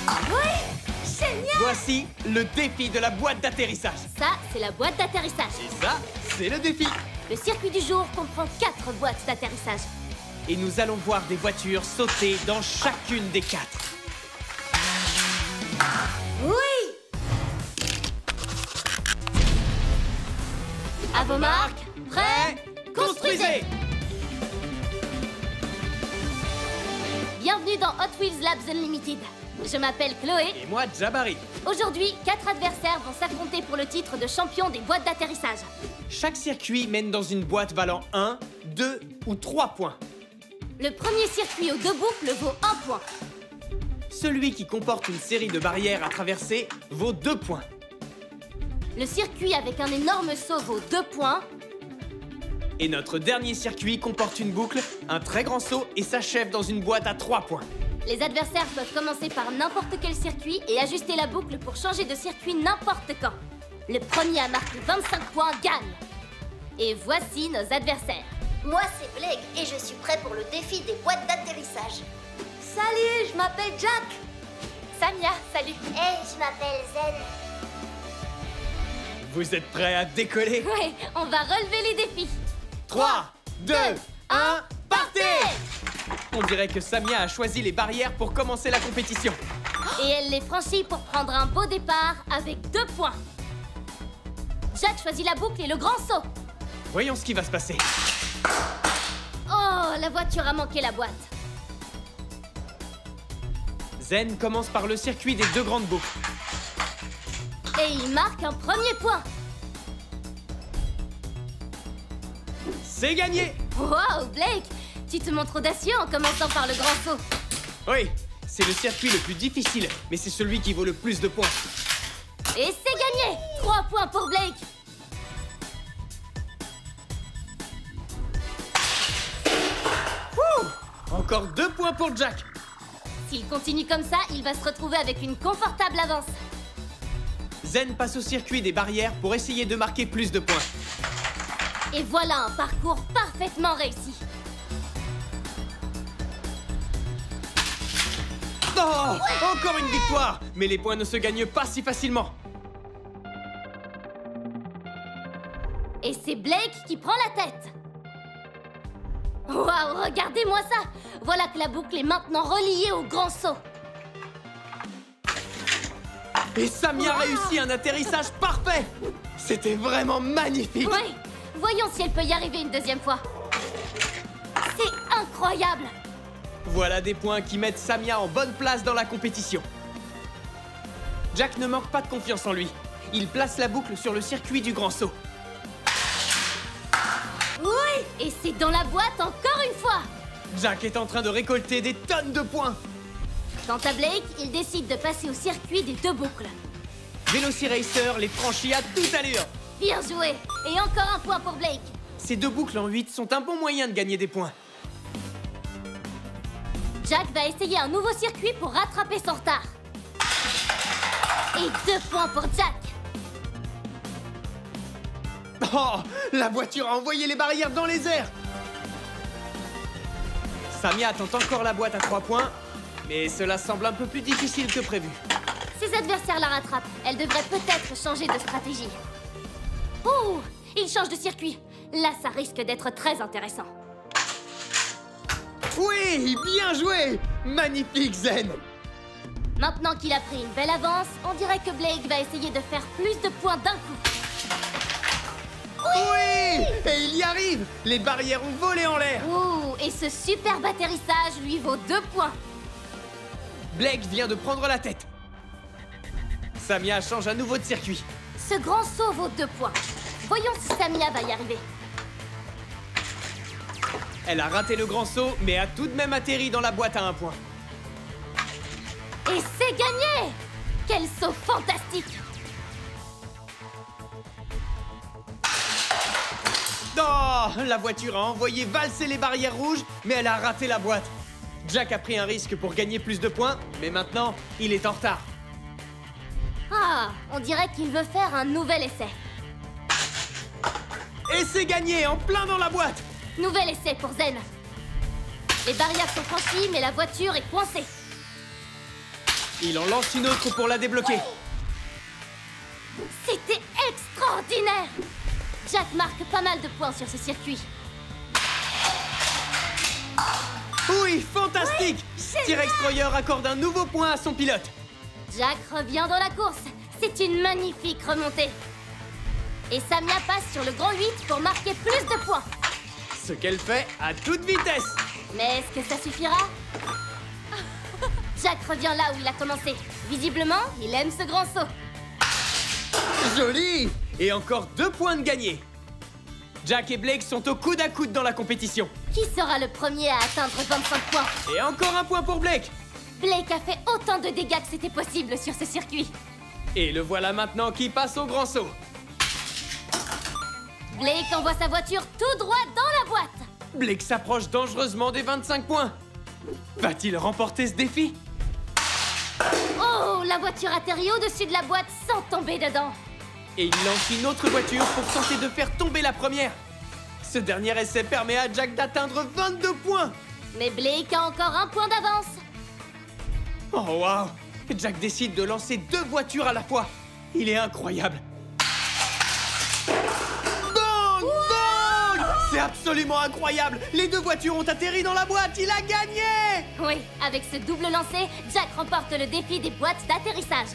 Oui! Génial! Voici le défi de la boîte d'atterrissage. Ça, c'est la boîte d'atterrissage. Et ça, c'est le défi. Le circuit du jour comprend 4 boîtes d'atterrissage. Et nous allons voir des voitures sauter dans chacune des 4. Oui! À vos marques, prêts, construisez! Bienvenue dans Hot Wheels Labs Unlimited. Je m'appelle Chloé. Et moi, Jabari. Aujourd'hui, 4 adversaires vont s'affronter pour le titre de champion des boîtes d'atterrissage. Chaque circuit mène dans une boîte valant 1, 2 ou 3 points. Le premier circuit aux 2 boucles vaut 1 point. Celui qui comporte une série de barrières à traverser vaut 2 points. Le circuit avec un énorme saut vaut 2 points. Et notre dernier circuit comporte une boucle, un très grand saut et s'achève dans une boîte à 3 points. Les adversaires peuvent commencer par n'importe quel circuit et ajuster la boucle pour changer de circuit n'importe quand. Le premier à marquer 25 points gagne. Et voici nos adversaires. Moi, c'est Blake et je suis prêt pour le défi des boîtes d'atterrissage. Salut, je m'appelle Jack. Samia, salut. Hey, je m'appelle Zen. Vous êtes prêts à décoller? Ouais, on va relever les défis. 3, 2, 1, partez! On dirait que Samia a choisi les barrières pour commencer la compétition. Et elle les franchit pour prendre un beau départ avec 2 points. Jack choisit la boucle et le grand saut. Voyons ce qui va se passer. Oh, la voiture a manqué la boîte. Zen commence par le circuit des 2 grandes boucles. Et il marque un premier point. C'est gagné! Wow, Blake, tu te montres audacieux en commençant par le grand saut. Oui, c'est le circuit le plus difficile, mais c'est celui qui vaut le plus de points. Et c'est gagné! 3 points pour Blake. Encore 2 points pour Jack. S'il continue comme ça, il va se retrouver avec une confortable avance. Zen passe au circuit des barrières pour essayer de marquer plus de points. Et voilà un parcours parfaitement réussi. Oh, encore une victoire! Mais les points ne se gagnent pas si facilement. Et c'est Blake qui prend la tête. Waouh, regardez-moi ça! Voilà que la boucle est maintenant reliée au grand saut. Et Samia réussit un atterrissage parfait! C'était vraiment magnifique! Oui, voyons si elle peut y arriver une deuxième fois. C'est incroyable! Voilà des points qui mettent Samia en bonne place dans la compétition. Jack ne manque pas de confiance en lui. Il place la boucle sur le circuit du grand saut. Oui! Et c'est dans la boîte encore une fois! Jack est en train de récolter des tonnes de points. Quant à Blake, il décide de passer au circuit des 2 boucles. Velociracer les franchit à toute allure. Bien joué! Et encore un point pour Blake. Ces 2 boucles en 8 sont un bon moyen de gagner des points. Jack va essayer un nouveau circuit pour rattraper son retard. Et 2 points pour Jack. Oh, la voiture a envoyé les barrières dans les airs. Samia tente encore la boîte à 3 points, mais cela semble un peu plus difficile que prévu. Ses adversaires la rattrapent. Elle devrait peut-être changer de stratégie. Ouh! Il change de circuit. Là, ça risque d'être très intéressant. Oui, bien joué! Magnifique, Zen! Maintenant qu'il a pris une belle avance, on dirait que Blake va essayer de faire plus de points d'un coup. Oui! Et il y arrive! Les barrières ont volé en l'air! Ouh! Et ce superbe atterrissage lui vaut 2 points. Blake vient de prendre la tête. Samia change à nouveau de circuit. Ce grand saut vaut 2 points. Voyons si Samia va y arriver. Elle a raté le grand saut, mais a tout de même atterri dans la boîte à 1 point. Et c'est gagné! Quel saut fantastique! Oh, la voiture a envoyé valser les barrières rouges, mais elle a raté la boîte. Jack a pris un risque pour gagner plus de points, mais maintenant, il est en retard. Ah, on dirait qu'il veut faire un nouvel essai. Et c'est gagné, en plein dans la boîte! Nouvel essai pour Zen. Les barrières sont franchies, mais la voiture est coincée. Il en lance une autre pour la débloquer. C'était extraordinaire! Jack marque pas mal de points sur ce circuit. Oui, fantastique! Oui, T-Rex Troyer accorde un nouveau point à son pilote. Jack revient dans la course. C'est une magnifique remontée. Et Samia passe sur le grand 8 pour marquer plus de points. Ce qu'elle fait à toute vitesse. Mais est-ce que ça suffira? Jack revient là où il a commencé. Visiblement, il aime ce grand saut. Joli! Et encore 2 points de gagné. Jack et Blake sont au coude à coude dans la compétition. Qui sera le premier à atteindre 25 points? Et encore un point pour Blake. Blake a fait autant de dégâts que c'était possible sur ce circuit. Et le voilà maintenant qui passe au grand saut. Blake envoie sa voiture tout droit dans la boîte. Blake s'approche dangereusement des 25 points. Va-t-il remporter ce défi? Oh, la voiture atterrit au-dessus de la boîte sans tomber dedans. Et il lance une autre voiture pour tenter de faire tomber la première. Ce dernier essai permet à Jack d'atteindre 22 points. Mais Blake a encore un point d'avance. Oh waouh! Jack décide de lancer 2 voitures à la fois. Il est incroyable. Bang! Bang! C'est absolument incroyable. Les 2 voitures ont atterri dans la boîte. Il a gagné! Oui, avec ce double lancé, Jack remporte le défi des boîtes d'atterrissage.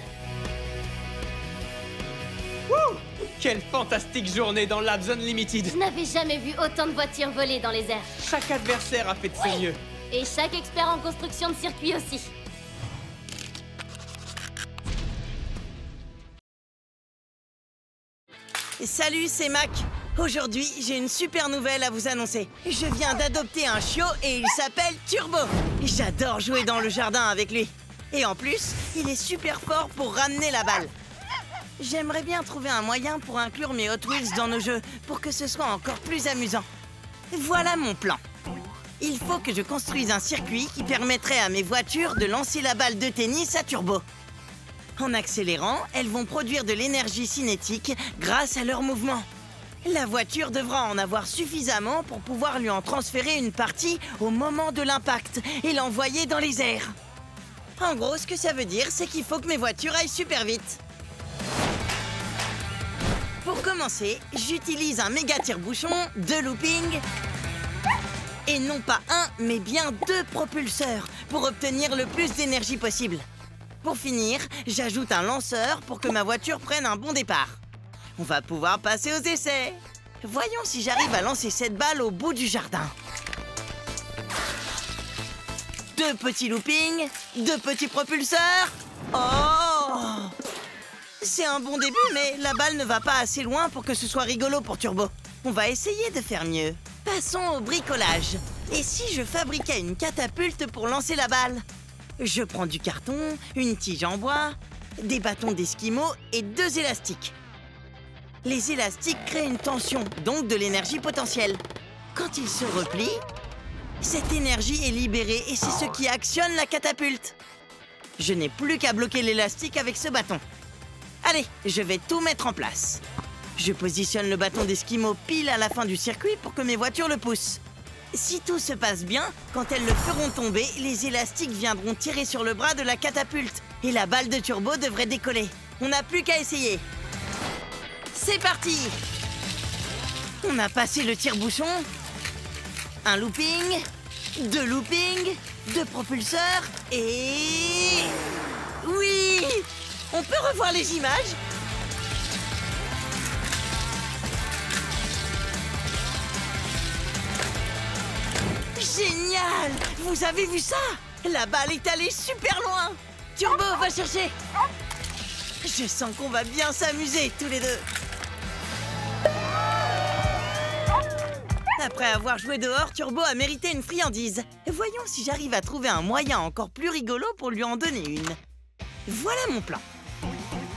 Wouh! Quelle fantastique journée dans Labs Unlimited. Je n'avais jamais vu autant de voitures voler dans les airs. Chaque adversaire a fait de son mieux. Et chaque expert en construction de circuit aussi. Salut, c'est Mac. Aujourd'hui, j'ai une super nouvelle à vous annoncer. Je viens d'adopter un chiot et il s'appelle Turbo. J'adore jouer dans le jardin avec lui. Et en plus, il est super fort pour ramener la balle. J'aimerais bien trouver un moyen pour inclure mes Hot Wheels dans nos jeux, pour que ce soit encore plus amusant. Voilà mon plan. Il faut que je construise un circuit qui permettrait à mes voitures de lancer la balle de tennis à turbo. En accélérant, elles vont produire de l'énergie cinétique grâce à leur mouvement. La voiture devra en avoir suffisamment pour pouvoir lui en transférer une partie au moment de l'impact et l'envoyer dans les airs. En gros, ce que ça veut dire, c'est qu'il faut que mes voitures aillent super vite. Pour commencer, j'utilise un méga tire-bouchon, 2 loopings, et non pas un, mais bien 2 propulseurs pour obtenir le plus d'énergie possible. Pour finir, j'ajoute un lanceur pour que ma voiture prenne un bon départ. On va pouvoir passer aux essais. Voyons si j'arrive à lancer cette balle au bout du jardin. 2 petits loopings, 2 petits propulseurs. Oh! C'est un bon début, mais la balle ne va pas assez loin pour que ce soit rigolo pour Turbo. On va essayer de faire mieux. Passons au bricolage. Et si je fabriquais une catapulte pour lancer la balle? Je prends du carton, une tige en bois, des bâtons d'esquimau et 2 élastiques. Les élastiques créent une tension, donc de l'énergie potentielle. Quand ils se replient, cette énergie est libérée et c'est ce qui actionne la catapulte. Je n'ai plus qu'à bloquer l'élastique avec ce bâton. Allez, je vais tout mettre en place. Je positionne le bâton d'esquimau pile à la fin du circuit pour que mes voitures le poussent. Si tout se passe bien, quand elles le feront tomber, les élastiques viendront tirer sur le bras de la catapulte et la balle de turbo devrait décoller. On n'a plus qu'à essayer. C'est parti! On a passé le tire-bouchon. Un looping, 2 loopings, 2 propulseurs et... Oui! On peut revoir les images? Génial! Vous avez vu ça? La balle est allée super loin! Turbo, va chercher! Je sens qu'on va bien s'amuser tous les deux. Après avoir joué dehors, Turbo a mérité une friandise. Voyons si j'arrive à trouver un moyen encore plus rigolo pour lui en donner une. Voilà mon plan.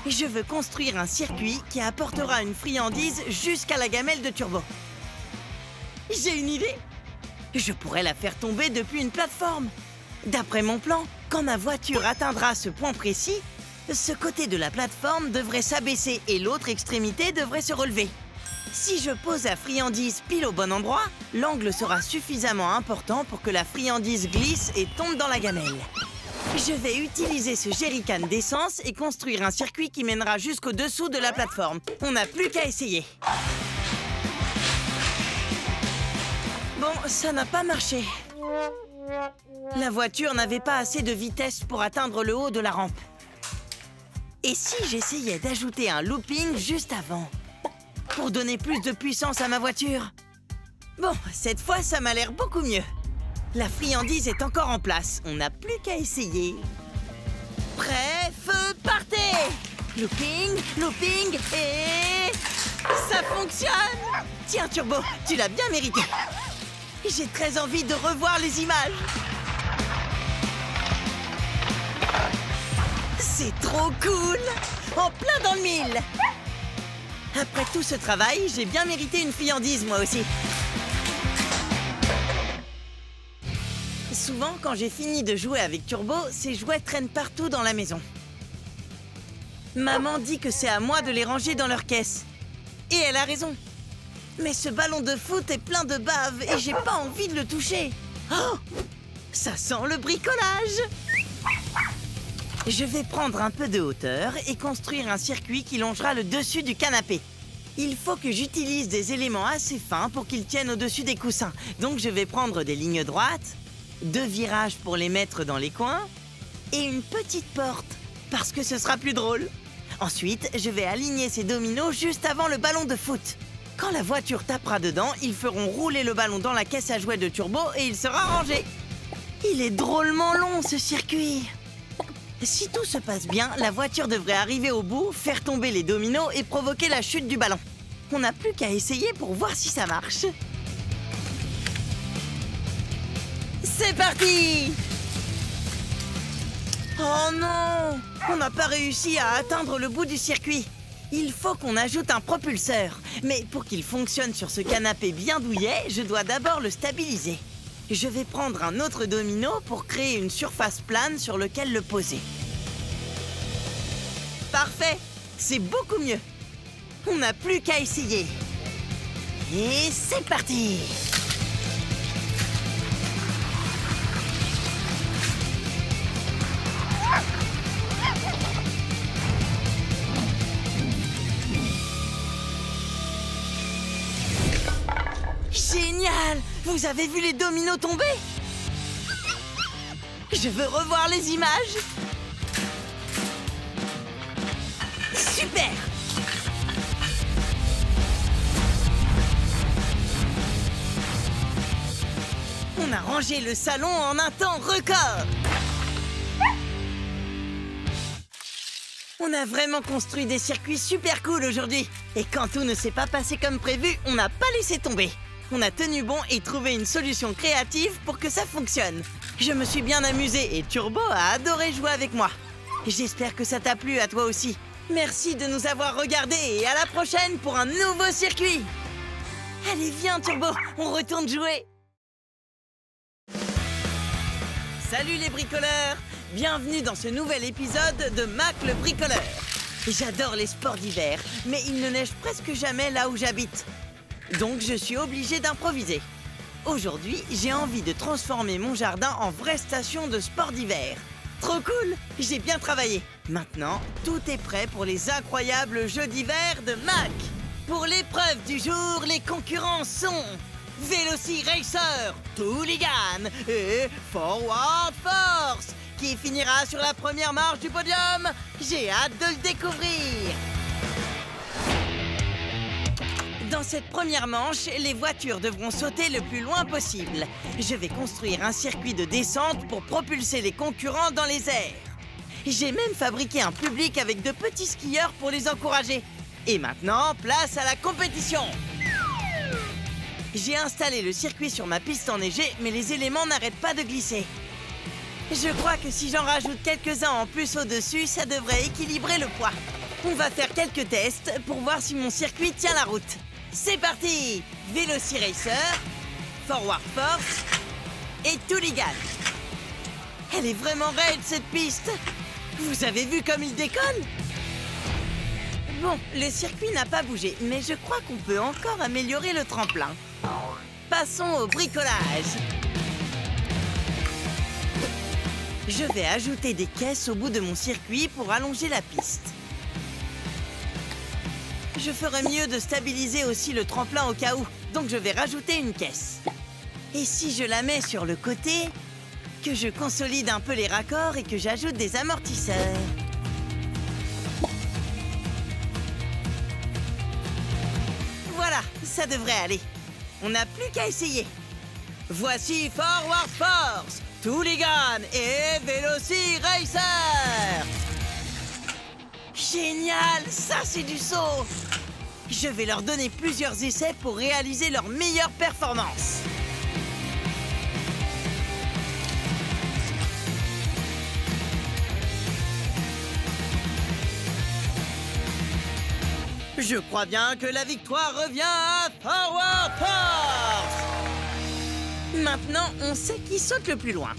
Je veux construire un circuit qui apportera une friandise jusqu'à la gamelle de Turbo. J'ai une idée. Je pourrais la faire tomber depuis une plateforme. D'après mon plan, quand ma voiture atteindra ce point précis, ce côté de la plateforme devrait s'abaisser et l'autre extrémité devrait se relever. Si je pose la friandise pile au bon endroit, l'angle sera suffisamment important pour que la friandise glisse et tombe dans la gamelle. Je vais utiliser ce jerrycan d'essence et construire un circuit qui mènera jusqu'au dessous de la plateforme. On n'a plus qu'à essayer. Bon, ça n'a pas marché. La voiture n'avait pas assez de vitesse pour atteindre le haut de la rampe. Et si j'essayais d'ajouter un looping juste avant, pour donner plus de puissance à ma voiture? Bon, cette fois, ça m'a l'air beaucoup mieux. La friandise est encore en place. On n'a plus qu'à essayer. Prêt, feu, partez! Looping, looping, et... ça fonctionne! Tiens, Turbo, tu l'as bien mérité. J'ai très envie de revoir les images. C'est trop cool! En plein dans le mille! Après tout ce travail, j'ai bien mérité une friandise, moi aussi. Souvent, quand j'ai fini de jouer avec Turbo, ces jouets traînent partout dans la maison. Maman dit que c'est à moi de les ranger dans leur caisse. Et elle a raison. Mais ce ballon de foot est plein de bave et j'ai pas envie de le toucher. Oh! Ça sent le bricolage! Je vais prendre un peu de hauteur et construire un circuit qui longera le dessus du canapé. Il faut que j'utilise des éléments assez fins pour qu'ils tiennent au-dessus des coussins. Donc je vais prendre des lignes droites, 2 virages pour les mettre dans les coins et une petite porte, parce que ce sera plus drôle. Ensuite, je vais aligner ces dominos juste avant le ballon de foot. Quand la voiture tapera dedans, ils feront rouler le ballon dans la caisse à jouets de Turbo et il sera rangé. Il est drôlement long, ce circuit. Si tout se passe bien, la voiture devrait arriver au bout, faire tomber les dominos et provoquer la chute du ballon. On n'a plus qu'à essayer pour voir si ça marche. C'est parti! Oh non! On n'a pas réussi à atteindre le bout du circuit. Il faut qu'on ajoute un propulseur. Mais pour qu'il fonctionne sur ce canapé bien douillet, je dois d'abord le stabiliser. Je vais prendre un autre domino pour créer une surface plane sur laquelle le poser. Parfait! C'est beaucoup mieux. On n'a plus qu'à essayer. Et c'est parti! Génial! Vous avez vu les dominos tomber? Je veux revoir les images. Super! On a rangé le salon en un temps record. On a vraiment construit des circuits super cool aujourd'hui. Et quand tout ne s'est pas passé comme prévu, on n'a pas laissé tomber. On a tenu bon et trouvé une solution créative pour que ça fonctionne. Je me suis bien amusée et Turbo a adoré jouer avec moi. J'espère que ça t'a plu à toi aussi. Merci de nous avoir regardés et à la prochaine pour un nouveau circuit. Allez, viens Turbo, on retourne jouer. Salut les bricoleurs! Bienvenue dans ce nouvel épisode de Mac le bricoleur. J'adore les sports d'hiver, mais il ne neige presque jamais là où j'habite. Donc je suis obligée d'improviser. Aujourd'hui, j'ai envie de transformer mon jardin en vraie station de sport d'hiver. Trop cool! J'ai bien travaillé. Maintenant, tout est prêt pour les incroyables jeux d'hiver de Mac. Pour l'épreuve du jour, les concurrents sont Velociracer, Tooligan et Forward Force. Qui finira sur la première marche du podium? J'ai hâte de le découvrir. Dans cette première manche, les voitures devront sauter le plus loin possible. Je vais construire un circuit de descente pour propulser les concurrents dans les airs. J'ai même fabriqué un public avec de petits skieurs pour les encourager. Et maintenant, place à la compétition. J'ai installé le circuit sur ma piste enneigée, mais les éléments n'arrêtent pas de glisser. Je crois que si j'en rajoute quelques-uns en plus au-dessus, ça devrait équilibrer le poids. On va faire quelques tests pour voir si mon circuit tient la route. C'est parti! Velociracer, Forward Force et Tooligan. Elle est vraiment raide cette piste. Vous avez vu comme il décolle? Bon, le circuit n'a pas bougé, mais je crois qu'on peut encore améliorer le tremplin. Passons au bricolage. Je vais ajouter des caisses au bout de mon circuit pour allonger la piste. Je ferais mieux de stabiliser aussi le tremplin au cas où, donc je vais rajouter une caisse. Et si je la mets sur le côté, que je consolide un peu les raccords et que j'ajoute des amortisseurs. Voilà, ça devrait aller. On n'a plus qu'à essayer. Voici Forward Force, Tooligan et Velociracer. Génial, ça c'est du saut. Je vais leur donner plusieurs essais pour réaliser leur meilleure performance. Je crois bien que la victoire revient à Forward Force. Maintenant, on sait qui saute le plus loin.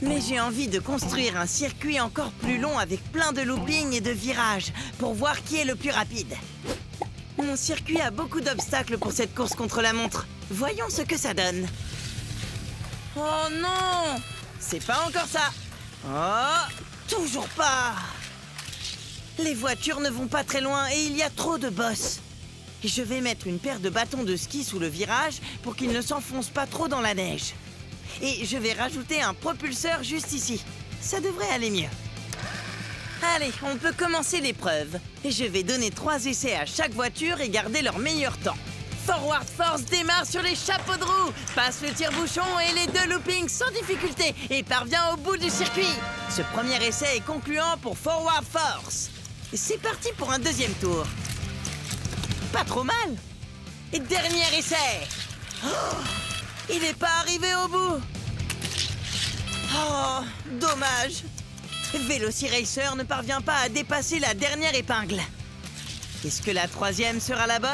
Mais j'ai envie de construire un circuit encore plus long avec plein de loopings et de virages pour voir qui est le plus rapide. Mon circuit a beaucoup d'obstacles pour cette course contre la montre. Voyons ce que ça donne. Oh non! C'est pas encore ça. Oh, toujours pas. Les voitures ne vont pas très loin et il y a trop de bosses. Je vais mettre une paire de bâtons de ski sous le virage pour qu'ils ne s'enfoncent pas trop dans la neige. Et je vais rajouter un propulseur juste ici. Ça devrait aller mieux. Allez, on peut commencer l'épreuve. Je vais donner 3 essais à chaque voiture et garder leur meilleur temps. Forward Force démarre sur les chapeaux de roue, passe le tire-bouchon et les 2 loopings sans difficulté et parvient au bout du circuit. Ce premier essai est concluant pour Forward Force. C'est parti pour un deuxième tour. Pas trop mal. Et dernier essai. Oh, il n'est pas arrivé au bout. Oh, dommage. Velociracer ne parvient pas à dépasser la dernière épingle. Est-ce que la 3e sera la bonne?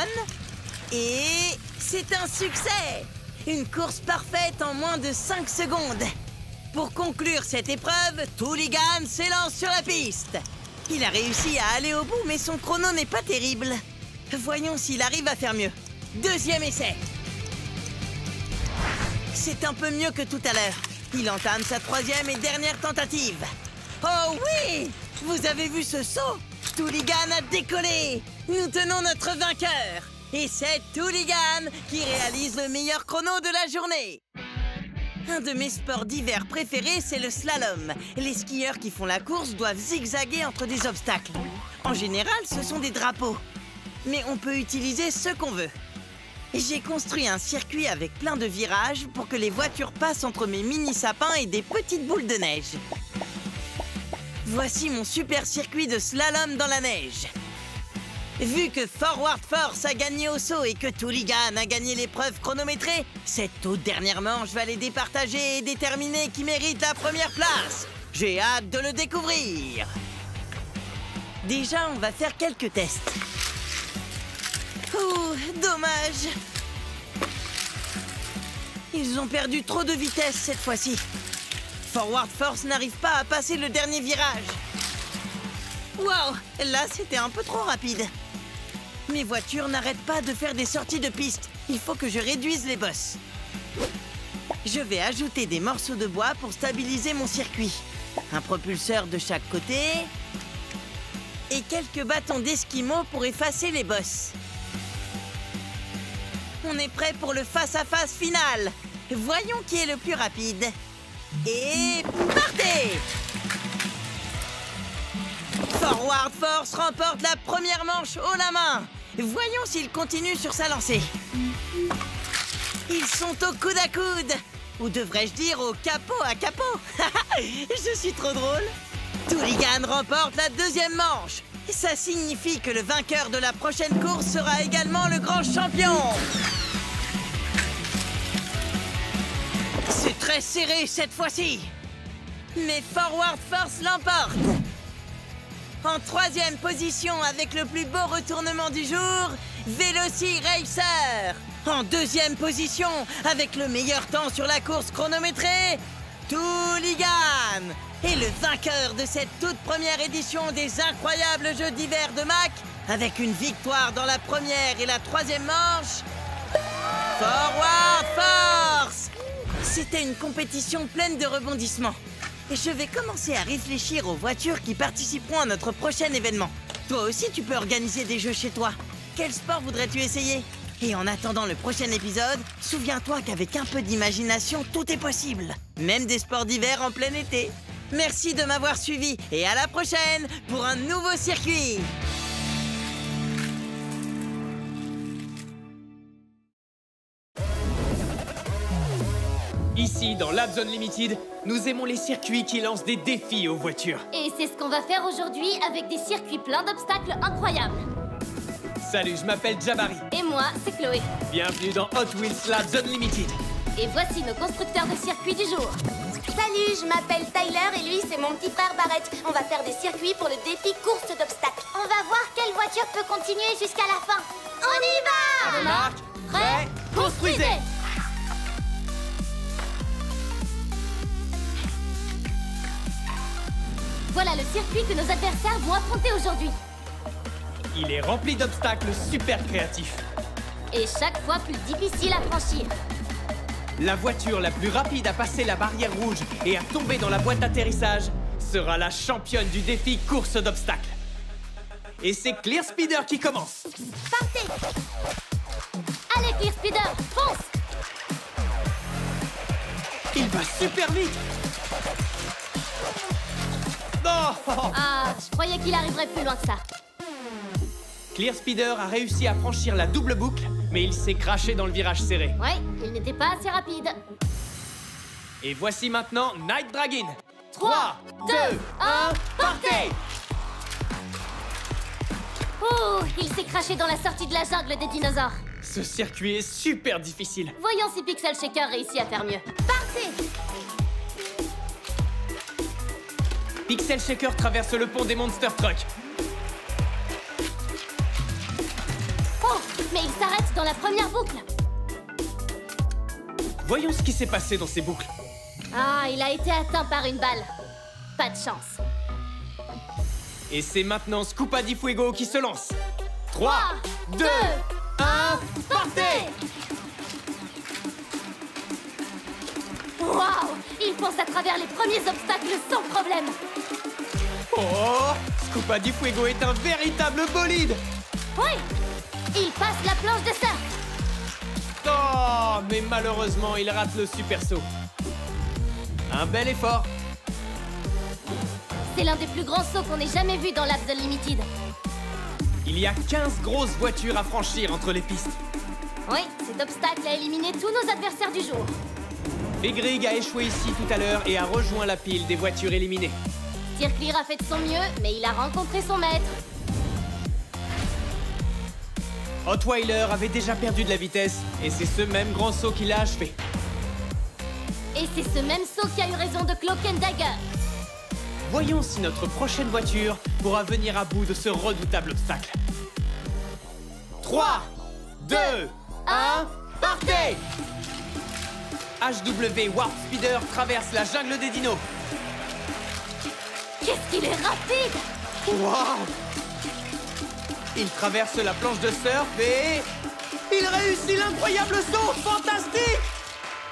Et c'est un succès! Une course parfaite en moins de 5 secondes. Pour conclure cette épreuve, Tooligan s'élance sur la piste. Il a réussi à aller au bout, mais son chrono n'est pas terrible. Voyons s'il arrive à faire mieux. Deuxième essai. C'est un peu mieux que tout à l'heure. Il entame sa 3e et dernière tentative. Oh oui! Vous avez vu ce saut? Tooligan a décollé! Nous tenons notre vainqueur! Et c'est Tooligan qui réalise le meilleur chrono de la journée. Un de mes sports d'hiver préférés, c'est le slalom. Les skieurs qui font la course doivent zigzaguer entre des obstacles. En général, ce sont des drapeaux. Mais on peut utiliser ce qu'on veut. J'ai construit un circuit avec plein de virages pour que les voitures passent entre mes mini-sapins et des petites boules de neige. Voici mon super circuit de slalom dans la neige. Vu que Forward Force a gagné au saut et que Tooligan a gagné l'épreuve chronométrée, cette toute dernière manche va les départager et déterminer qui mérite la première place. J'ai hâte de le découvrir. Déjà, on va faire quelques tests. Ouh, dommage. Ils ont perdu trop de vitesse cette fois-ci. Forward Force n'arrive pas à passer le dernier virage. Wow, là c'était un peu trop rapide. Mes voitures n'arrêtent pas de faire des sorties de piste. Il faut que je réduise les bosses. Je vais ajouter des morceaux de bois pour stabiliser mon circuit. Un propulseur de chaque côté. Et quelques bâtons d'esquimaux pour effacer les bosses. On est prêt pour le face-à-face final. Voyons qui est le plus rapide. Et partez! Forward Force remporte la première manche haut la main. Voyons s'il continue sur sa lancée. Ils sont au coude à coude. Ou devrais-je dire au capot à capot. Je suis trop drôle. Tooligan remporte la deuxième manche. Ça signifie que le vainqueur de la prochaine course sera également le grand champion. C'est très serré cette fois-ci. Mais Forward Force l'emporte. En troisième position avec le plus beau retournement du jour, Velociracer. En deuxième position avec le meilleur temps sur la course chronométrée, Tooligan. Et le vainqueur de cette toute première édition des incroyables Jeux d'hiver de Mac, avec une victoire dans la première et la troisième manche, Forward Force. C'était une compétition pleine de rebondissements. je vais commencer à réfléchir aux voitures qui participeront à notre prochain événement. Toi aussi, tu peux organiser des jeux chez toi. Quel sport voudrais-tu essayer? Et en attendant le prochain épisode, souviens-toi qu'avec un peu d'imagination, tout est possible. Même des sports d'hiver en plein été. Merci de m'avoir suivi et à la prochaine pour un nouveau circuit. Ici, dans Labs Unlimited, nous aimons les circuits qui lancent des défis aux voitures. Et c'est ce qu'on va faire aujourd'hui avec des circuits pleins d'obstacles incroyables. Salut, je m'appelle Jabari. Et moi, c'est Chloé. Bienvenue dans Hot Wheels Labs Unlimited. Et voici nos constructeurs de circuits du jour. Salut, je m'appelle Tyler et lui, c'est mon petit frère Barrett. On va faire des circuits pour le défi course d'obstacles. On va voir quelle voiture peut continuer jusqu'à la fin. On y va! Remarque, prêt, construisez! Voilà le circuit que nos adversaires vont affronter aujourd'hui. Il est rempli d'obstacles super créatifs. Et chaque fois plus difficile à franchir. La voiture la plus rapide à passer la barrière rouge et à tomber dans la boîte d'atterrissage sera la championne du défi course d'obstacles. Et c'est Clear Speeder qui commence. Partez! Allez, Clear Speeder, fonce! Il va super vite. Non! Ah, je croyais qu'il arriverait plus loin que ça. Clear Speeder a réussi à franchir la double boucle, mais il s'est craché dans le virage serré. Ouais, il n'était pas assez rapide. Et voici maintenant Night Dragon. 3, 2, 1, partez! Oh, il s'est craché dans la sortie de la jungle des dinosaures. Ce circuit est super difficile. Voyons si Pixel Shaker réussit à faire mieux. Partez! Pixel Shaker traverse le pont des Monster Trucks. Oh, mais il s'arrête dans la première boucle. Voyons ce qui s'est passé dans ces boucles. Ah, il a été atteint par une balle. Pas de chance. Et c'est maintenant Scoopa di Fuego qui se lance. 3, 2, 1, partez! Waouh! Il fonce à travers les premiers obstacles sans problème. Oh! Scoopa di Fuego est un véritable bolide! Oui! Il passe la planche de surf. Oh! Mais malheureusement, il rate le super saut. Un bel effort. C'est l'un des plus grands sauts qu'on ait jamais vu dans Labs Unlimited. Il y a 15 grosses voitures à franchir entre les pistes. Oui, cet obstacle a éliminé tous nos adversaires du jour. Et Greg a échoué ici tout à l'heure et a rejoint la pile des voitures éliminées. Clear a fait de son mieux, mais il a rencontré son maître. Hotweiler avait déjà perdu de la vitesse et c'est ce même grand saut qui l'a achevé. Et c'est ce même saut qui a eu raison de Cloak and Dagger. Voyons si notre prochaine voiture pourra venir à bout de ce redoutable obstacle. 3, 2, 1, partez! HW Warp Speeder traverse la jungle des dinos. Qu'est-ce qu'il est rapide! Waouh! Il traverse la planche de surf et... il réussit l'incroyable saut! Fantastique!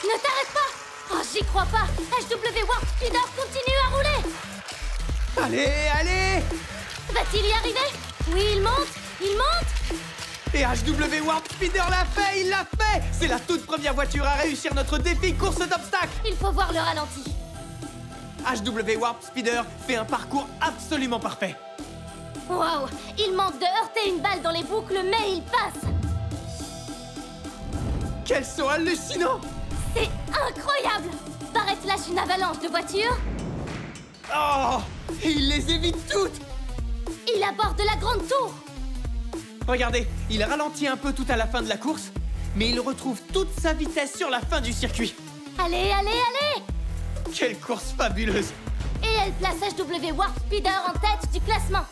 Ne t'arrête pas! Oh, j'y crois pas! HW Warp Speeder continue à rouler! Allez, allez! Va-t-il y arriver? Oui, il monte! Il monte! Et HW Warp Speeder l'a fait! Il l'a fait! C'est la toute première voiture à réussir notre défi course d'obstacles! Il faut voir le ralenti. HW Warp Speeder fait un parcours absolument parfait. Waouh! Il manque de heurter une balle dans les boucles, mais il passe! Quel saut hallucinant! C'est incroyable! Barrett lâche une avalanche de voitures. Oh! Il les évite toutes! Il aborde la grande tour. Regardez, il ralentit un peu tout à la fin de la course, mais il retrouve toute sa vitesse sur la fin du circuit. Allez, allez, allez! Quelle course fabuleuse! Et elle place HW Warp Speeder en tête du classement.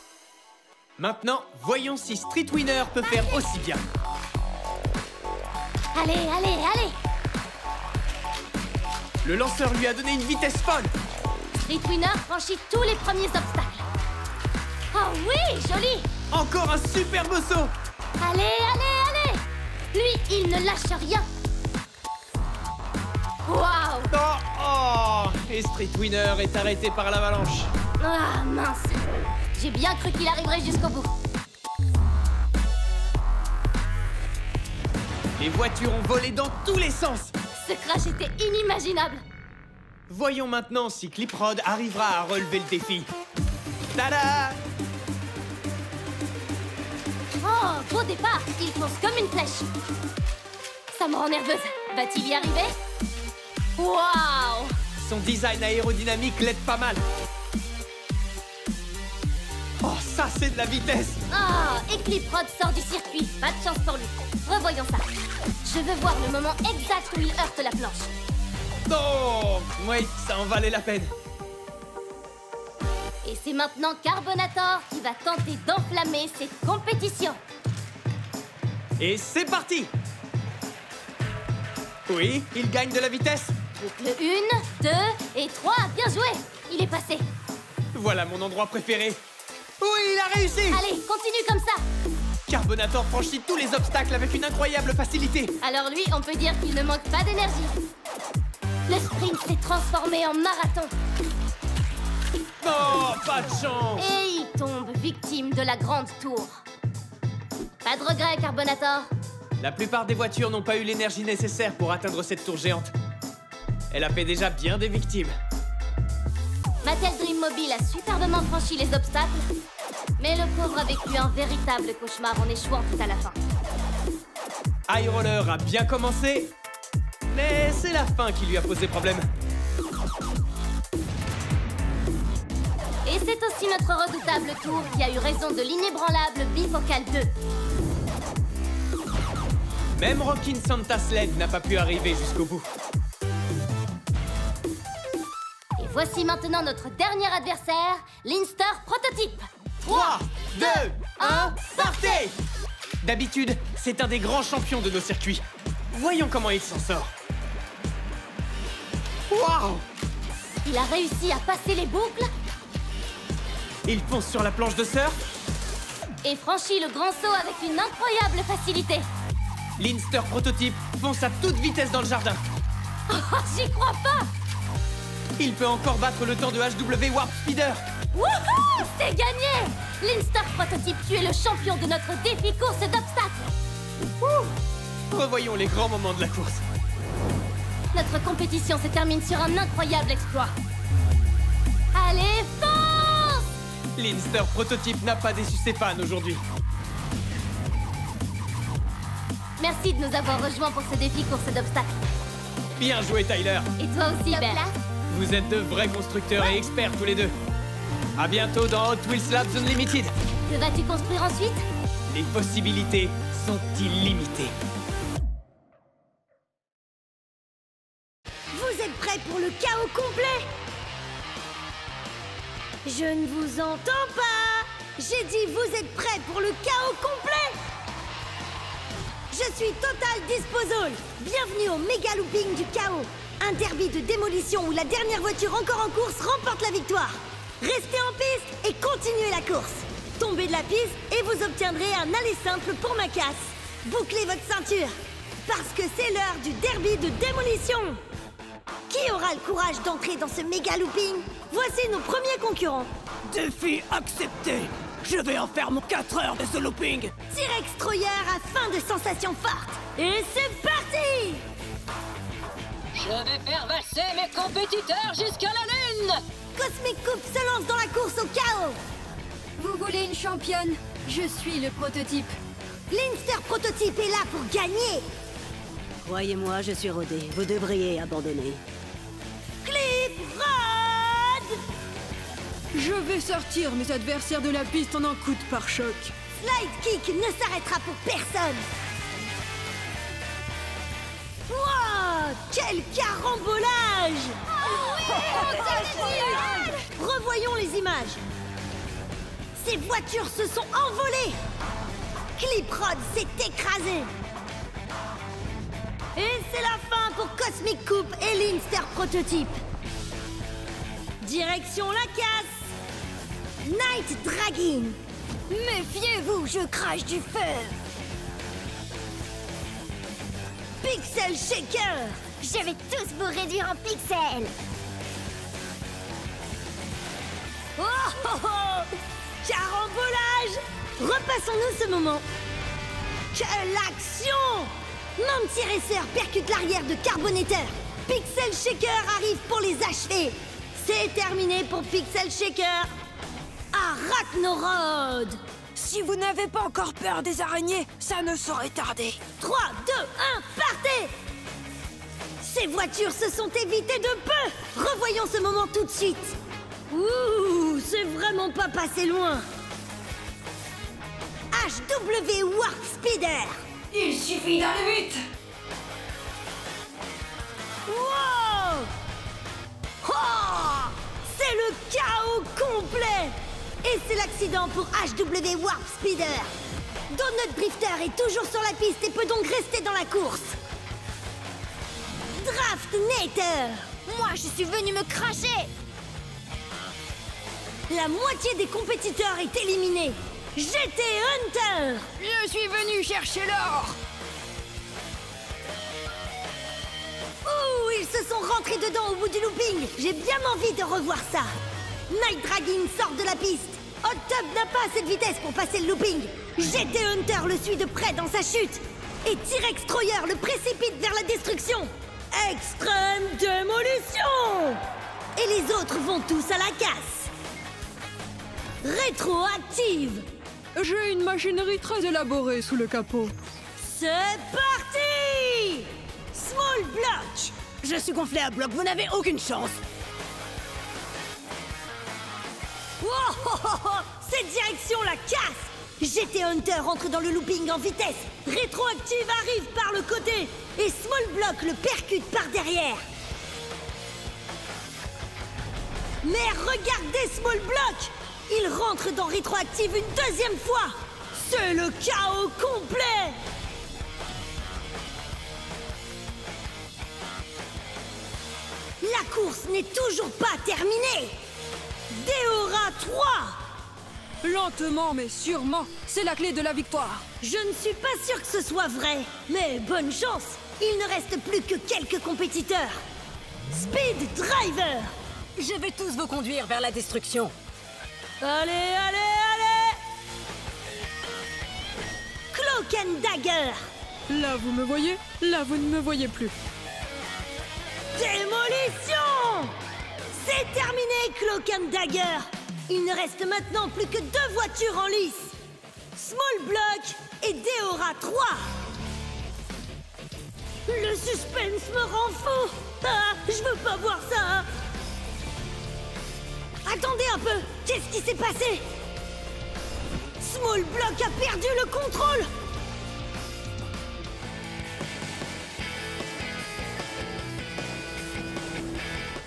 Maintenant, voyons si Street Winner peut faire aussi bien. Allez, allez, allez! Le lanceur lui a donné une vitesse folle. Street Winner franchit tous les premiers obstacles. Oh oui, joli! Encore un superbe saut. Allez, allez, allez! Lui, il ne lâche rien. Waouh! Oh, et Street Winner est arrêté par l'avalanche. Ah, mince. J'ai bien cru qu'il arriverait jusqu'au bout. Les voitures ont volé dans tous les sens. Ce crash était inimaginable. Voyons maintenant si Cliprod arrivera à relever le défi. Tada! Oh, beau départ. Il fonce comme une flèche. Ça me rend nerveuse. Va-t-il y arriver? Waouh! Son design aérodynamique l'aide pas mal. Oh, ça c'est de la vitesse! Ah, et Cliprod sort du circuit. Pas de chance pour lui. Revoyons ça. Je veux voir le moment exact où il heurte la planche. Oh, oui, ça en valait la peine. Et c'est maintenant Carbonator qui va tenter d'enflammer cette compétition. Et c'est parti! Oui, il gagne de la vitesse. Boucle 1, 2 et 3. Bien joué! Il est passé. Voilà mon endroit préféré. Oui, il a réussi! Allez, continue comme ça. Carbonator franchit tous les obstacles avec une incroyable facilité. Alors lui, on peut dire qu'il ne manque pas d'énergie. Le sprint s'est transformé en marathon. Oh, pas de chance! Et il tombe victime de la grande tour. Pas de regret, Carbonator. La plupart des voitures n'ont pas eu l'énergie nécessaire pour atteindre cette tour géante. Elle a fait déjà bien des victimes. Mattel Dream Mobile a superbement franchi les obstacles, mais le pauvre a vécu un véritable cauchemar en échouant tout à la fin. High Roller a bien commencé, mais c'est la fin qui lui a posé problème. Et c'est aussi notre redoutable tour qui a eu raison de l'inébranlable Bifocal 2. Même Rockin' Santa Sled n'a pas pu arriver jusqu'au bout. Et voici maintenant notre dernier adversaire, l'Inster Prototype. 3, 2, 1, partez! D'habitude, c'est un des grands champions de nos circuits. Voyons comment il s'en sort. Waouh! Il a réussi à passer les boucles Il fonce sur la planche de surf. et franchit le grand saut avec une incroyable facilité. L'Inster Prototype fonce à toute vitesse dans le jardin. Oh, j'y crois pas! Il peut encore battre le temps de HW Warp Speeder. Wouhou! C'est gagné! L'Inster Prototype, tu es le champion de notre défi course d'obstacles. Revoyons les grands moments de la course. Notre compétition se termine sur un incroyable exploit. Allez, fonce! L'Inster Prototype n'a pas déçu ses fans aujourd'hui. Merci de nous avoir rejoints pour ce défi course d'obstacles. Bien joué, Tyler. Et toi aussi, Bert. Vous êtes de vrais constructeurs et experts tous les deux. À bientôt dans Hot Wheels Labs Unlimited. Que vas-tu construire ensuite? Les possibilités sont illimitées. Vous êtes prêts pour le chaos complet? Je ne vous entends pas. J'ai dit vous êtes prêts pour le chaos complet? Je suis Total Disposal. Bienvenue au méga looping du chaos. Un derby de démolition où la dernière voiture encore en course remporte la victoire. Restez en piste et continuez la course. Tombez de la piste et vous obtiendrez un aller simple pour ma casse. Bouclez votre ceinture, parce que c'est l'heure du derby de démolition. Qui aura le courage d'entrer dans ce méga looping? Voici nos premiers concurrents. Défi accepté. Je vais en faire mon 4 heures de ce looping. T-Rex Troyer a faim de sensations fortes. Et c'est parti! Je vais faire valser mes compétiteurs jusqu'à la lune! Cosmic Coupe se lance dans la course au chaos. Vous voulez une championne? Je suis le prototype. L'Inster Prototype est là pour gagner. Croyez-moi, je suis rodé. Vous devriez abandonner. Cliprod! Je vais sortir mes adversaires de la piste en un coup de pare-choc. Slide Kick ne s'arrêtera pour personne. Wow! Quel carambolage! Revoyons les images. Ces voitures se sont envolées. Cliprod s'est écrasé. Et c'est la fin pour Cosmic Coupe et l'Inster Prototype. Direction la casse. Night Dragging. Méfiez-vous, je crache du feu. Pixel Shaker. Je vais tous vous réduire en pixels. Oh oh oh! Carambolage! Repassons-nous ce moment. Quelle action! Nancy Racer percute l'arrière de Carbonator. Pixel Shaker arrive pour les achever. C'est terminé pour Pixel Shaker. Arachnorod! Si vous n'avez pas encore peur des araignées, ça ne saurait tarder. 3, 2, 1, partez! Ces voitures se sont évitées de peu! Revoyons ce moment tout de suite. Ouh, c'est vraiment pas passé loin. HW Warp Speeder. Il suffit d'aller vite. Wow! Oh! C'est le chaos complet! Et c'est l'accident pour HW Warp Speeder. Donut Drifter est toujours sur la piste et peut donc rester dans la course. Draftnator! Moi, je suis venue me cracher. La moitié des compétiteurs est éliminée. GT Hunter! Je suis venu chercher l'or. Ouh, ils se sont rentrés dedans au bout du looping. J'ai bien envie de revoir ça. Night Dragon sort de la piste. Hot Tub n'a pas assez de vitesse pour passer le looping. GT Hunter le suit de près dans sa chute. Et T-Rex Troyer le précipite vers la destruction. Extrême démolition! Et les autres vont tous à la casse. Rétroactive. J'ai une machinerie très élaborée sous le capot. C'est parti! Small Block. Je suis gonflé à bloc, vous n'avez aucune chance. Oh, oh, oh, oh. Cette direction la casse. GT Hunter entre dans le looping en vitesse. Rétroactive arrive par le côté. Et Small Block le percute par derrière. Mais regardez Small Block. Il rentre dans Rétroactive une deuxième fois. C'est le chaos complet. La course n'est toujours pas terminée. Deora 3. Lentement mais sûrement, c'est la clé de la victoire. Je ne suis pas sûr que ce soit vrai, mais bonne chance. Il ne reste plus que quelques compétiteurs. Speed Driver. Je vais tous vous conduire vers la destruction. Allez, allez, allez. Cloak and Dagger. Là vous me voyez, là vous ne me voyez plus. Démolition. C'est terminé, Cloak and Dagger. Il ne reste maintenant plus que 2 voitures en lice. Small Block et Deora 3. Le suspense me rend fou. Ah, je veux pas voir ça. Attendez un peu. Qu'est-ce qui s'est passé? Small Block a perdu le contrôle.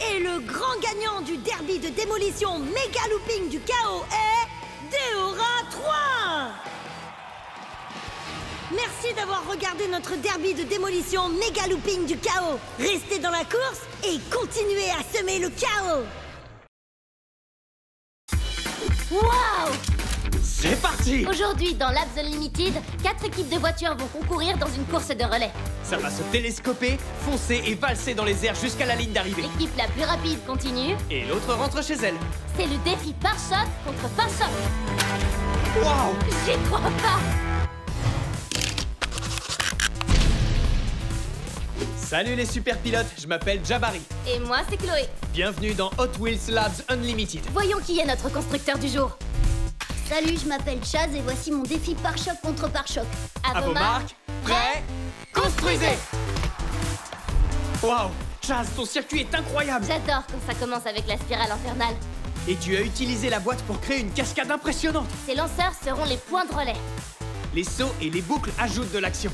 Et le grand gagnant du derby de démolition méga looping du chaos est Deora 3. Merci d'avoir regardé notre derby de démolition méga looping du chaos. Restez dans la course et continuez à semer le chaos. Waouh! C'est parti! Aujourd'hui, dans Labs Unlimited, 4 équipes de voitures vont concourir dans une course de relais. Ça va se télescoper, foncer et valser dans les airs jusqu'à la ligne d'arrivée. L'équipe la plus rapide continue. Et l'autre rentre chez elle. C'est le défi pare-choc contre pare-choc. Waouh! J'y crois pas! Salut les super pilotes, je m'appelle Jabari. Et moi, c'est Chloé. Bienvenue dans Hot Wheels Labs Unlimited. Voyons qui est notre constructeur du jour. Salut, je m'appelle Chaz et voici mon défi pare-choc contre pare-choc. À vos marques, prêts, construisez! Waouh! Chaz, ton circuit est incroyable! J'adore quand ça commence avec la spirale infernale. Et tu as utilisé la boîte pour créer une cascade impressionnante. Ces lanceurs seront les points de relais. Les sauts et les boucles ajoutent de l'action.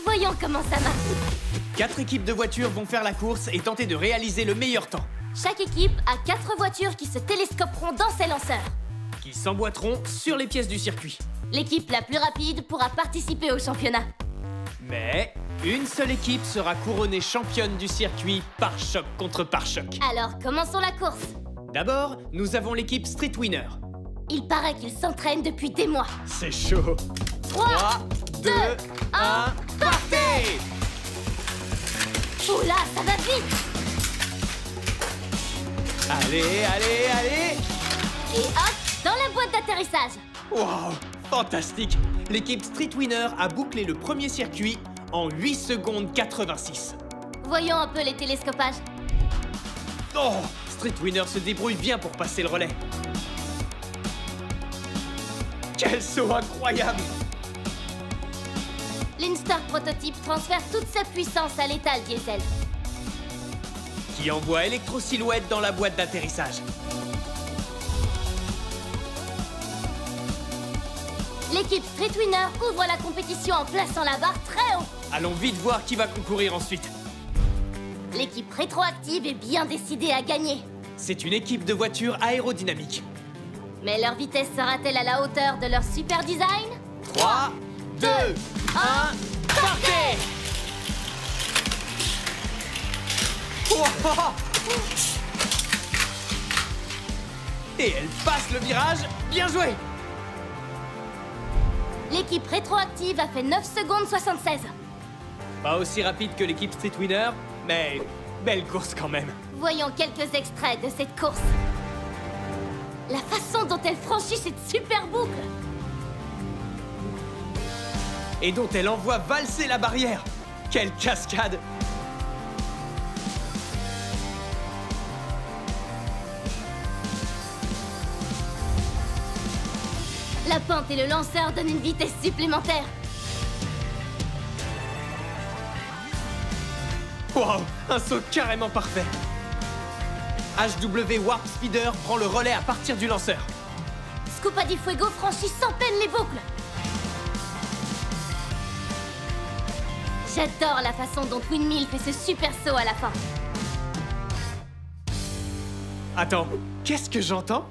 Voyons comment ça marche. 4 équipes de voitures vont faire la course et tenter de réaliser le meilleur temps. Chaque équipe a 4 voitures qui se télescoperont dans ses lanceurs. Qui s'emboîteront sur les pièces du circuit. L'équipe la plus rapide pourra participer au championnat. Mais une seule équipe sera couronnée championne du circuit pare-choc contre pare-choc. Alors, commençons la course. D'abord, nous avons l'équipe Street Winner. Il paraît qu'ils s'entraînent depuis des mois. C'est chaud. 3, 2, 1, partez! Oula, ça va vite! Allez, allez, allez! Et hop, dans la boîte d'atterrissage! Wow, fantastique! L'équipe Street Winner a bouclé le premier circuit en 8 secondes 86. Voyons un peu les télescopages. Oh, Street Winner se débrouille bien pour passer le relais. Quel saut incroyable! L'Instar prototype transfère toute sa puissance à l'étal diesel. Qui envoie Electro-Silhouette dans la boîte d'atterrissage. L'équipe Street Winner ouvre la compétition en plaçant la barre très haut. Allons vite voir qui va concourir ensuite. L'équipe rétroactive est bien décidée à gagner. C'est une équipe de voitures aérodynamiques. Mais leur vitesse sera-t-elle à la hauteur de leur super design? 3, 2, 1, partez! Wow! Et elle passe le virage. Bien joué! L'équipe rétroactive a fait 9 secondes 76. Pas aussi rapide que l'équipe Street Winner, mais belle course quand même. Voyons quelques extraits de cette course. La façon dont elle franchit cette super boucle. Et dont elle envoie valser la barrière. Quelle cascade! La pente et le lanceur donnent une vitesse supplémentaire. Wow, un saut carrément parfait. HW Warp Speeder prend le relais à partir du lanceur. Scupa di Fuego franchit sans peine les boucles. J'adore la façon dont Windmill fait ce super saut à la fin. Attends, qu'est-ce que j'entends?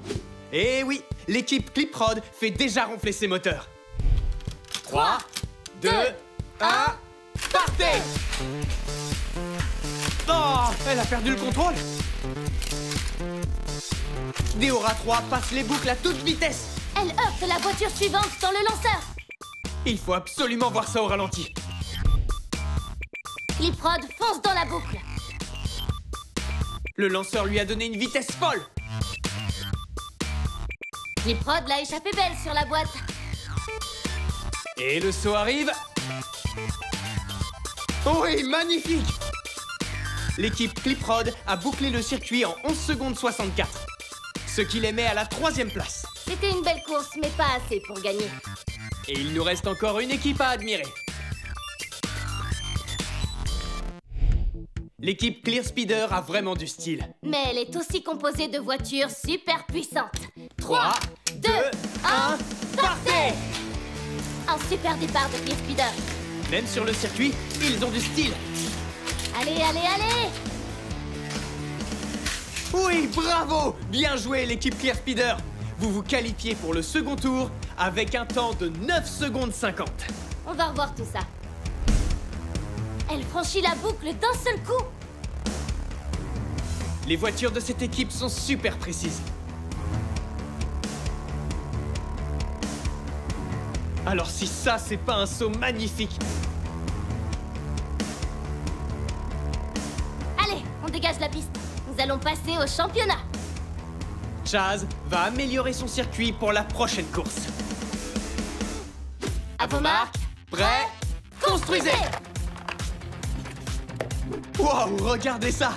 Eh oui, l'équipe Cliprod fait déjà ronfler ses moteurs. 3, 2, 1, partez! Oh, elle a perdu le contrôle. Deora 3 passe les boucles à toute vitesse. Elle heurte la voiture suivante dans le lanceur. Il faut absolument voir ça au ralenti. Cliprod fonce dans la boucle. Le lanceur lui a donné une vitesse folle. Cliprod l'a échappé belle sur la boîte. Et le saut arrive. Oh oui, magnifique! L'équipe Cliprod a bouclé le circuit en 11 secondes 64. Ce qui les met à la 3e place. C'était une belle course, mais pas assez pour gagner. Et il nous reste encore une équipe à admirer. L'équipe Clear Speeder a vraiment du style. Mais elle est aussi composée de voitures super puissantes. 3, 2, 1, partez! Un super départ de Clear Speeder. Même sur le circuit, ils ont du style. Allez, allez, allez! Oui, bravo! Bien joué, l'équipe Clear Speeder. Vous vous qualifiez pour le second tour avec un temps de 9 secondes 50. On va revoir tout ça. Elle franchit la boucle d'un seul coup. Les voitures de cette équipe sont super précises. Alors si ça, c'est pas un saut magnifique. Allez, on dégage la piste. Nous allons passer au championnat. Chaz va améliorer son circuit pour la prochaine course. À vos marques, prêts, construisez! Wow, regardez ça!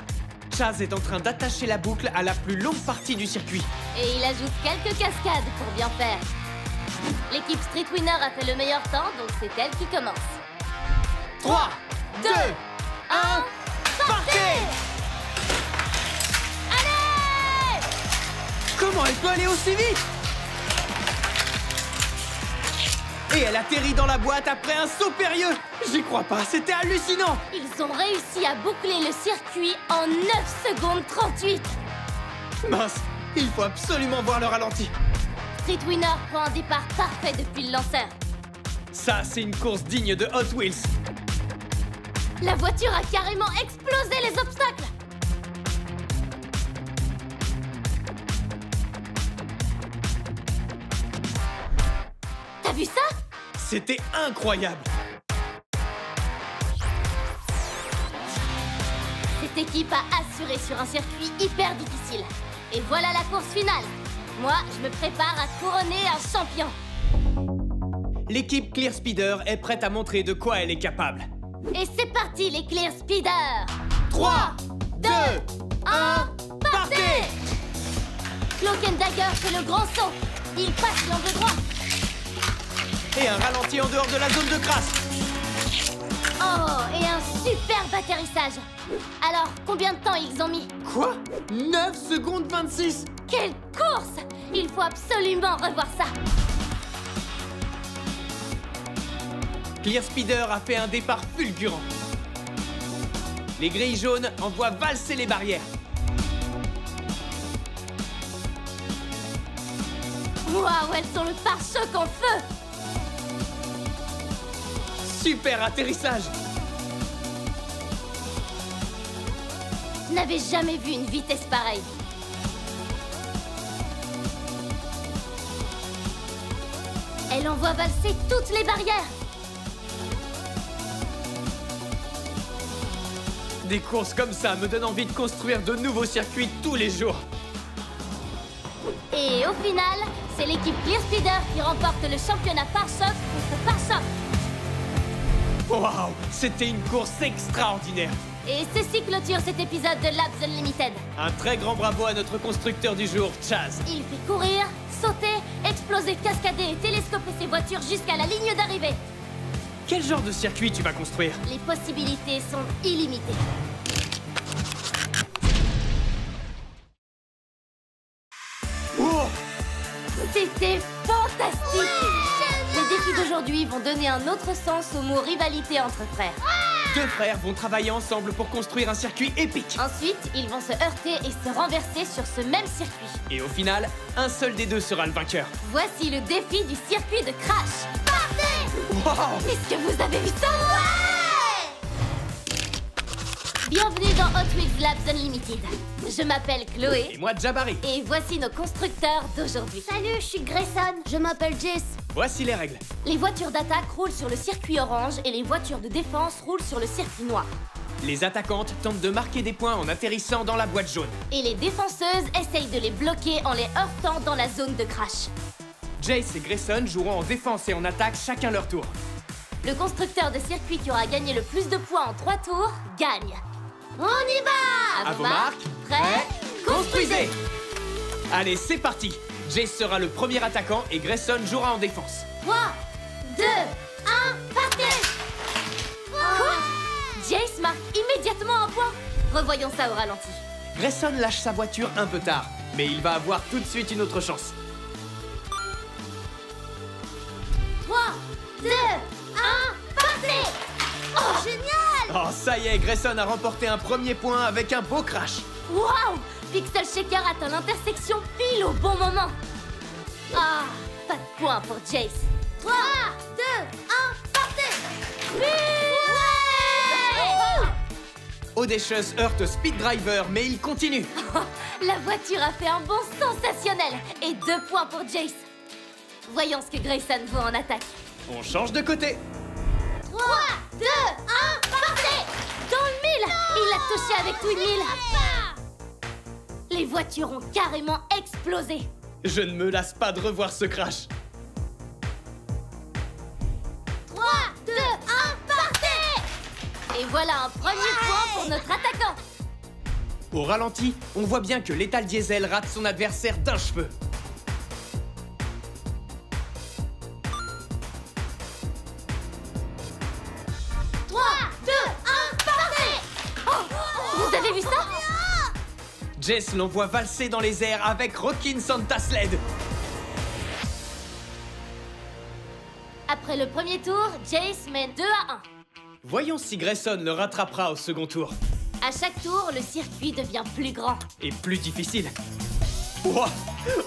Chaz est en train d'attacher la boucle à la plus longue partie du circuit. Et il ajoute quelques cascades pour bien faire. L'équipe Street Winner a fait le meilleur temps, donc c'est elle qui commence. 3, 2, 1, partez! Allez! Comment elle peut aller aussi vite? Et elle atterrit dans la boîte après un saut périlleux. J'y crois pas, c'était hallucinant. Ils ont réussi à boucler le circuit en 9 secondes 38. Mince, il faut absolument voir le ralenti. Street Winner prend un départ parfait depuis le lanceur. Ça, c'est une course digne de Hot Wheels. La voiture a carrément explosé les obstacles. T'as vu ça? C'était incroyable. Cette équipe a assuré sur un circuit hyper difficile. Et voilà la course finale. Moi, je me prépare à couronner un champion. L'équipe Clear Speeder est prête à montrer de quoi elle est capable. Et c'est parti, les Clear Speeder. 3, 2, 1, partez! Cloak and Dagger fait le grand saut. Il passe l'angle droit. Et un ralenti en dehors de la zone de crash. Oh, et un superbe atterrissage. Alors, combien de temps ils ont mis? Quoi? 9 secondes 26? Quelle course! Il faut absolument revoir ça. Clear Speeder a fait un départ fulgurant. Les grilles jaunes envoient valser les barrières. Waouh, elles sont le pare-choc en feu. Super atterrissage. Je n'avais jamais vu une vitesse pareille. Elle envoie valser toutes les barrières. Des courses comme ça me donnent envie de construire de nouveaux circuits tous les jours. Et au final, c'est l'équipe Clear Speeder qui remporte le championnat pare-choc contre pare-choc. Waouh, c'était une course extraordinaire. Et ceci clôture cet épisode de Labs Unlimited. Un très grand bravo à notre constructeur du jour, Chaz. Il fait courir, sauter, exploser, cascader et télescoper ses voitures jusqu'à la ligne d'arrivée. Quel genre de circuit tu vas construire? Les possibilités sont illimitées. Oh! C'était fantastique! Les défis d'aujourd'hui vont donner un autre sens au mot rivalité entre frères. Deux frères vont travailler ensemble pour construire un circuit épique. Ensuite, ils vont se heurter et se renverser sur ce même circuit. Et au final, un seul des deux sera le vainqueur. Voici le défi du circuit de crash. Partez! Wow! Est-ce que vous avez vu ça? Bienvenue dans Hot Wheels Labs Unlimited. Je m'appelle Chloé. Et moi, Jabari. Et voici nos constructeurs d'aujourd'hui. Salut, je suis Grayson. Je m'appelle Jess. Voici les règles. Les voitures d'attaque roulent sur le circuit orange et les voitures de défense roulent sur le circuit noir. Les attaquantes tentent de marquer des points en atterrissant dans la boîte jaune. Et les défenseuses essayent de les bloquer en les heurtant dans la zone de crash. Jace et Grayson joueront en défense et en attaque chacun leur tour. Le constructeur de circuit qui aura gagné le plus de points en 3 tours gagne. On y va! À vos marques, prêts, construisez! Allez, c'est parti! Jace sera le premier attaquant et Grayson jouera en défense. 3, 2, 1, partez! Quoi? Jace marque immédiatement un point. Revoyons ça au ralenti. Grayson lâche sa voiture un peu tard, mais il va avoir tout de suite une autre chance. 3, 2, 1, partez! Oh, génial! Oh, ça y est, Grayson a remporté un premier point avec un beau crash. Waouh! Pixel Shaker atteint l'intersection pile au bon moment. Ah, pas de point pour Jace. 3, 2, 1, partez! Ouais! Audacious heurte Speed Driver, mais il continue. La voiture a fait un bond sensationnel. Et 2 points pour Jace. Voyons ce que Grayson vaut en attaque. On change de côté. 3, 2, 1, partez! Dans le mille! Il l'a touché avec Twin Mill. Les voitures ont carrément explosé. Je ne me lasse pas de revoir ce crash. 3, 2, 1, partez! Et voilà un premier point pour notre attaquant. Au ralenti, on voit bien que l'étal diesel rate son adversaire d'un cheveu. Vous avez vu ça? Jess l'envoie valser dans les airs avec Rockin' Santa Sled. Après le premier tour, Jace mène 2 à 1. Voyons si Grayson le rattrapera au second tour. À chaque tour, le circuit devient plus grand. Et plus difficile. Wow!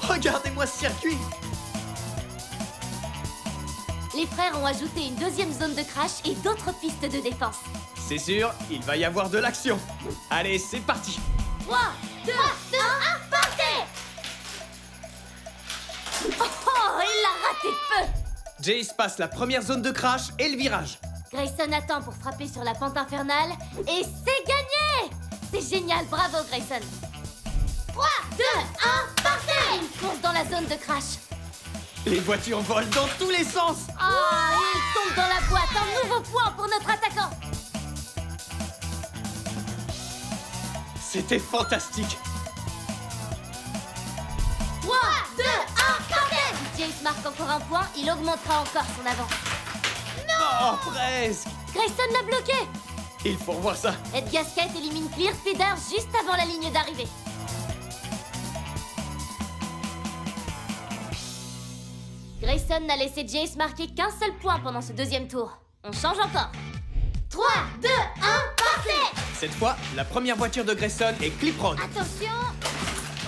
Regardez-moi ce circuit! Les frères ont ajouté une deuxième zone de crash et d'autres pistes de défense. C'est sûr, il va y avoir de l'action. Allez, c'est parti! 3, 2, 1, partez! Oh, il l'a raté de peu! Jace passe la première zone de crash et le virage. Grayson attend pour frapper sur la pente infernale et c'est gagné! C'est génial, bravo Grayson. 3, 2, 1, partez! Il fonce dans la zone de crash. Les voitures volent dans tous les sens. Ah, il tombe dans la boîte. Un nouveau point pour notre attaquant. C'était fantastique. 3, 2, 1, partez! Si Jace marque encore un point, il augmentera encore son avance. Oh, presque. Grayson l'a bloqué. Il faut revoir ça. Red Gasket élimine Clear Speeder juste avant la ligne d'arrivée. Grayson n'a laissé Jace marquer qu'un seul point pendant ce deuxième tour. On change encore. 3, 2, 1, partez! Cette fois, la première voiture de Grayson est Clip-Rod. Attention!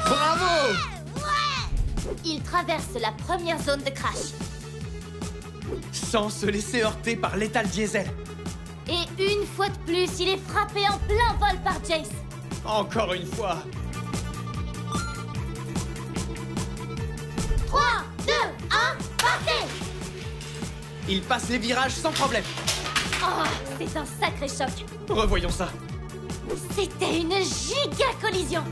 Bravo! Il traverse la première zone de crash. Sans se laisser heurter par l'étal diesel. Et une fois de plus, il est frappé en plein vol par Jace. Encore une fois. 3, 2, 1, partez! Il passe les virages sans problème. Oh, c'est un sacré choc. Revoyons ça. C'était une giga collision.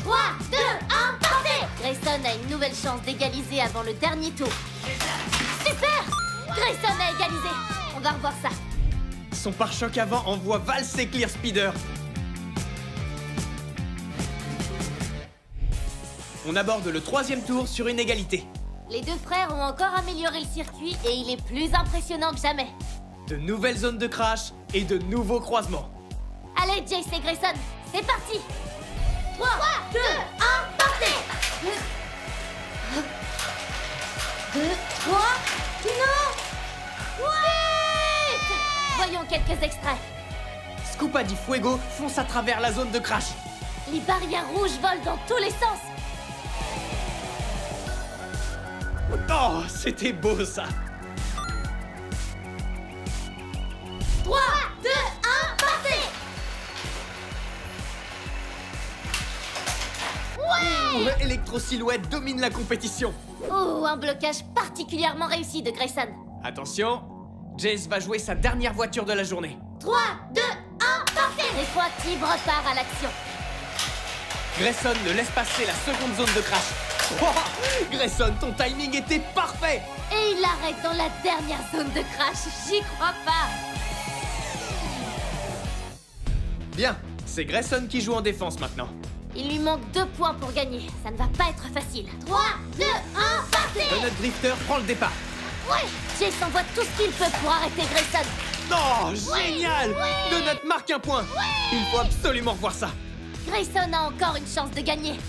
3, 2, 1, partez! Grayson a une nouvelle chance d'égaliser avant le dernier tour. Super! Grayson a égalisé. On va revoir ça. Son pare-choc avant envoie valser Clear Speeder. On aborde le troisième tour sur une égalité. Les deux frères ont encore amélioré le circuit et il est plus impressionnant que jamais. De nouvelles zones de crash et de nouveaux croisements. Allez, Jace et Grayson, c'est parti! 3, 2, 1, partez! 2, 3, non! 8! Voyons quelques extraits. Scoopa di Fuego fonce à travers la zone de crash. Les barrières rouges volent dans tous les sens. Oh, c'était beau ça. 3, 2, 1, partez! Ouais! Electro-Silhouette domine la compétition. Oh, un blocage particulièrement réussi de Grayson. Attention, Jace va jouer sa dernière voiture de la journée. 3, 2, 1, partez! Rétroactive repart à l'action. Grayson ne laisse passer la seconde zone de crash. Oh, Grayson, ton timing était parfait. Et il arrête dans la dernière zone de crash. J'y crois pas. Bien, c'est Grayson qui joue en défense maintenant. Il lui manque 2 points pour gagner. Ça ne va pas être facile. 3, 2, 1, partez! Donut Drifter prend le départ. Ouais! Jace envoie tout ce qu'il peut pour arrêter Grayson. Oh, génial! Ouais. Donut marque un point. Il faut absolument revoir ça. Grayson a encore une chance de gagner.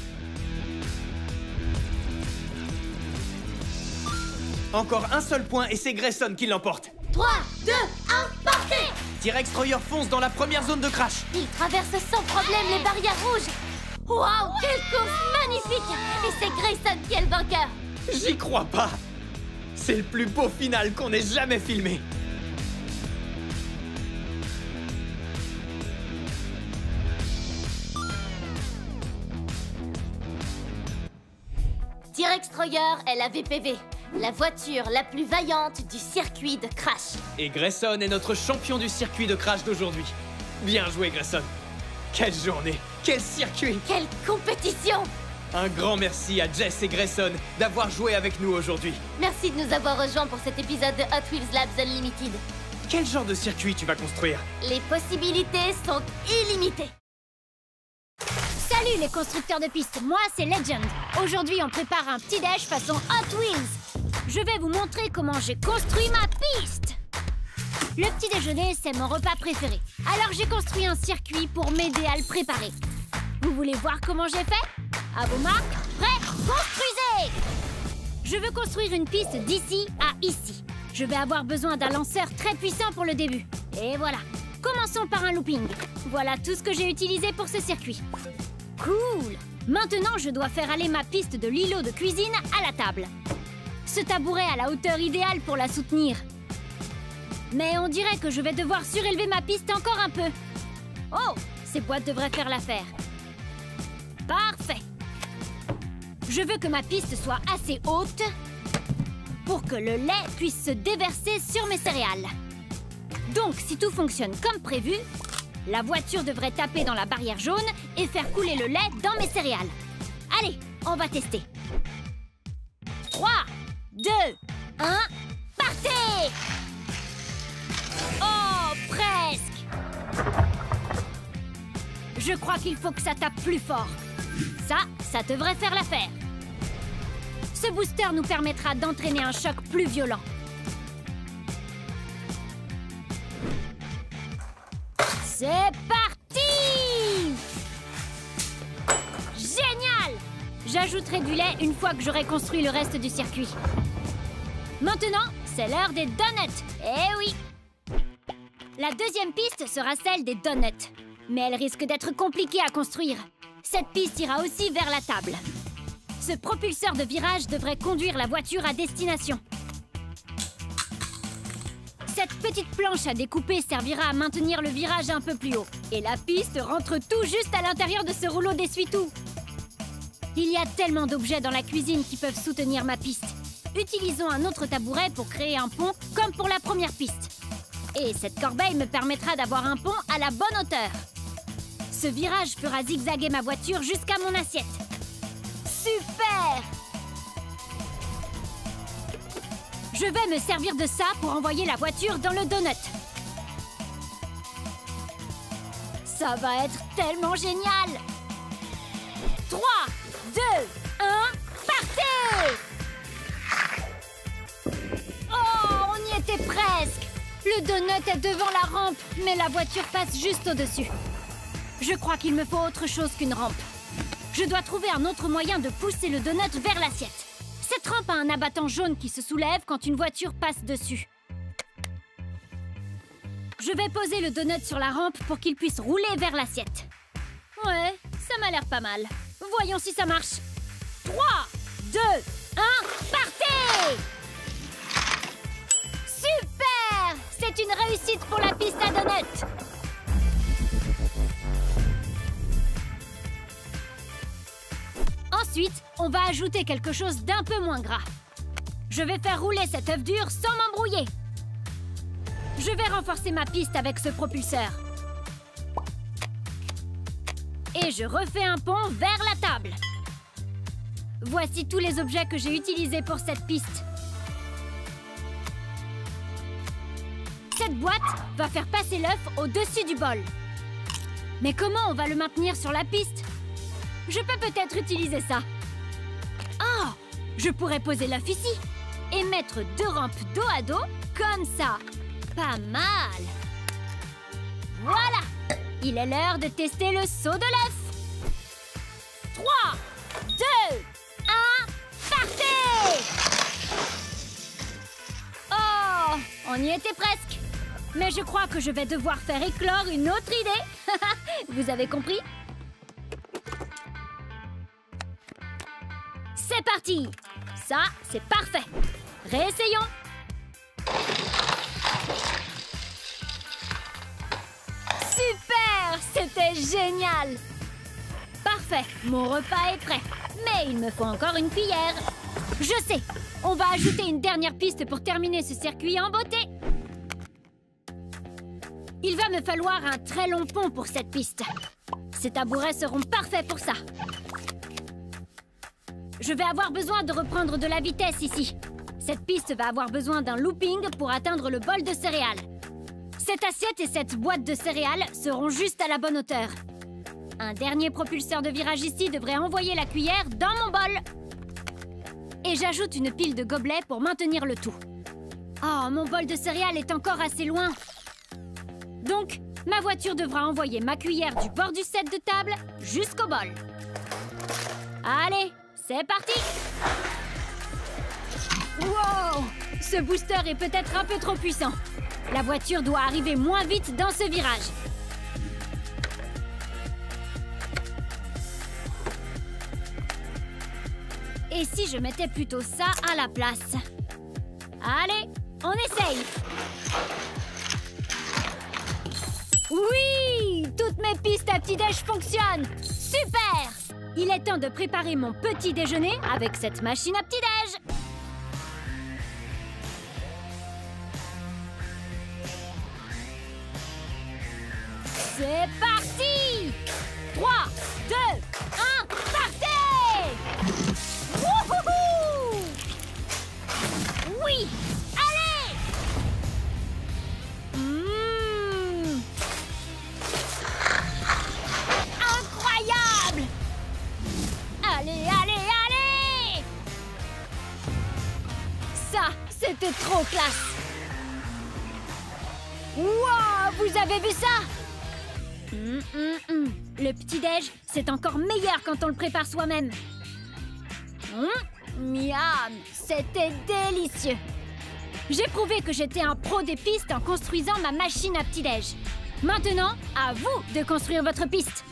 Encore un seul point et c'est Grayson qui l'emporte. 3, 2, 1, partez! T-Rex Troyer fonce dans la première zone de crash. Il traverse sans problème les barrières rouges. Waouh, quelle course magnifique! Et c'est Grayson qui est le vainqueur. J'y crois pas. C'est le plus beau final qu'on ait jamais filmé. T-Rex Troyer est la VPV, la voiture la plus vaillante du circuit de crash. Et Grayson est notre champion du circuit de crash d'aujourd'hui. Bien joué, Grayson. Quelle journée, quel circuit. Quelle compétition! Un grand merci à Jess et Grayson d'avoir joué avec nous aujourd'hui. Merci de nous avoir rejoints pour cet épisode de Hot Wheels Labs Unlimited. Quel genre de circuit tu vas construire? Les possibilités sont illimitées. Salut les constructeurs de pistes, moi c'est Legend. Aujourd'hui on prépare un petit déj façon Hot Wheels. Je vais vous montrer comment j'ai construit ma piste. Le petit déjeuner c'est mon repas préféré. Alors j'ai construit un circuit pour m'aider à le préparer. Vous voulez voir comment j'ai fait? À vos marques, prêts, construisez! Je veux construire une piste d'ici à ici. Je vais avoir besoin d'un lanceur très puissant pour le début. Et voilà. Commençons par un looping. Voilà tout ce que j'ai utilisé pour ce circuit. Cool! Maintenant, je dois faire aller ma piste de l'îlot de cuisine à la table. Ce tabouret a la hauteur idéale pour la soutenir. Mais on dirait que je vais devoir surélever ma piste encore un peu. Oh! Ces boîtes devraient faire l'affaire. Parfait! Je veux que ma piste soit assez haute pour que le lait puisse se déverser sur mes céréales. Donc, si tout fonctionne comme prévu, La voiture devrait taper dans la barrière jaune et faire couler le lait dans mes céréales. Allez, on va tester. 3, 2, 1, partez! Oh, presque! Je crois qu'il faut que ça tape plus fort. Ça devrait faire l'affaire. Ce booster nous permettra d'entraîner un choc plus violent. C'est parti! Génial! J'ajouterai du lait une fois que j'aurai construit le reste du circuit. Maintenant, c'est l'heure des donuts. Eh oui! La deuxième piste sera celle des donuts. Mais elle risque d'être compliquée à construire. Cette piste ira aussi vers la table. Ce propulseur de virage devrait conduire la voiture à destination. Cette petite planche à découper servira à maintenir le virage un peu plus haut. Et la piste rentre tout juste à l'intérieur de ce rouleau d'essuie-tout. Il y a tellement d'objets dans la cuisine qui peuvent soutenir ma piste. Utilisons un autre tabouret pour créer un pont, comme pour la première piste. Et cette corbeille me permettra d'avoir un pont à la bonne hauteur. Ce virage fera zigzaguer ma voiture jusqu'à mon assiette. Super! Je vais me servir de ça pour envoyer la voiture dans le donut. Ça va être tellement génial! 3, 2, 1, partez! Oh, on y était presque! Le donut est devant la rampe, mais la voiture passe juste au-dessus. Je crois qu'il me faut autre chose qu'une rampe. Je dois trouver un autre moyen de pousser le donut vers l'assiette. Cette rampe a un abattant jaune qui se soulève quand une voiture passe dessus. Je vais poser le donut sur la rampe pour qu'il puisse rouler vers l'assiette. Ouais, ça m'a l'air pas mal. Voyons si ça marche. 3, 2, 1, partez! Super! C'est une réussite pour la piste à donuts. Ensuite, on va ajouter quelque chose d'un peu moins gras. Je vais faire rouler cet œuf dur sans m'embrouiller. Je vais renforcer ma piste avec ce propulseur. Et je refais un pont vers la table. Voici tous les objets que j'ai utilisés pour cette piste. Cette boîte va faire passer l'œuf au-dessus du bol. Mais comment on va le maintenir sur la piste? Je peux peut-être utiliser ça. Oh! Je pourrais poser l'œuf ici et mettre 2 rampes dos à dos, comme ça. Pas mal! Voilà! Il est l'heure de tester le saut de l'œuf. 3, 2, 1, partez! Oh! On y était presque. Mais je crois que je vais devoir faire éclore une autre idée. Vous avez compris? C'est parti! Ça, c'est parfait! Réessayons! Super! C'était génial! Parfait! Mon repas est prêt. Mais il me faut encore une cuillère. Je sais! On va ajouter une dernière piste pour terminer ce circuit en beauté. Il va me falloir un très long pont pour cette piste. Ces tabourets seront parfaits pour ça. Je vais avoir besoin de reprendre de la vitesse ici. Cette piste va avoir besoin d'un looping pour atteindre le bol de céréales. Cette assiette et cette boîte de céréales seront juste à la bonne hauteur. Un dernier propulseur de virage ici devrait envoyer la cuillère dans mon bol. Et j'ajoute une pile de gobelets pour maintenir le tout. Oh, mon bol de céréales est encore assez loin. Donc, ma voiture devra envoyer ma cuillère du bord du set de table jusqu'au bol. Allez! C'est parti! Wow! Ce booster est peut-être un peu trop puissant. La voiture doit arriver moins vite dans ce virage. Et si je mettais plutôt ça à la place? Allez, on essaye! Oui! Toutes mes pistes à petit-déj fonctionnent! Super! Il est temps de préparer mon petit déjeuner avec cette machine à petit-déj. C'est parti! 3, 2, 1, partez! Wouhouhou! Oui! Allez! Incroyable! Allez, allez, allez! Ça, c'était trop classe! Wow, vous avez vu ça? Le petit-déj, c'est encore meilleur quand on le prépare soi-même. Miam, c'était délicieux. J'ai prouvé que j'étais un pro des pistes en construisant ma machine à petit-déj. Maintenant, à vous de construire votre piste.